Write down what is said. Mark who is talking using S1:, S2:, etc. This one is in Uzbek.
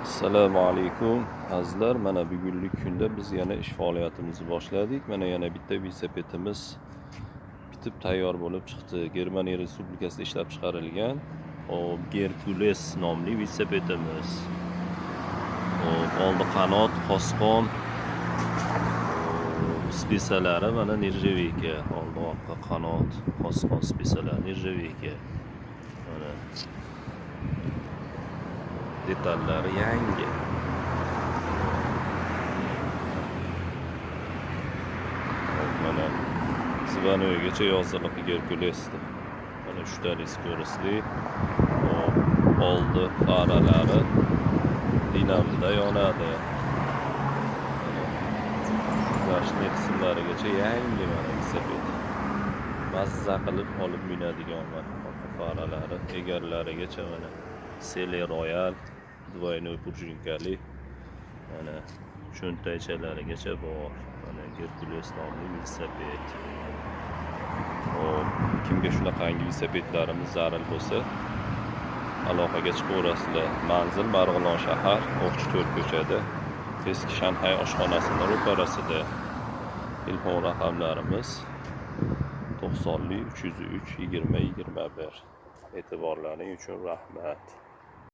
S1: Assalomu alaykum azizlar. Mana bugungi kunda biz yana ish faoliyatimizni boshladik. Mana yana bitta velosipedimiz bitib tayyor bo'lib chiqdi. Germaniya Respublikasida ishlab chiqarilgan Hercules nomli velosipedimiz. Oldi qanot, qosqon, spesalari mana nirjaveyka. Oldi orqa qanot, qosqon spesalari nirjaveyka. Mana detallari yangi. Mana Zvanoygacha yoziliq Herculesda. Mana 3 tali skоростli. Oldi faralari dinamda yonadi. Gashli qismlarigacha yangi mana velosiped. Mazza qilib olib minadigan faralari, egarlarigacha mana Sele Royal двойной пружинкали. Mana cho'ntaychalarigacha bor. Mana Hercules nomli velosiped. Kimga shunaqangi velosipedlarimiz zarur bo'lsa, aloqaga chiqaverasizlar. Manzil Marg'ilon shahar, O'qchi 4 ko'chada, eski Shanxay oshxonasining ro'parasida. Telefon raqamlarimiz 90 303 20 21. E'tiborlaring uchun rahmat.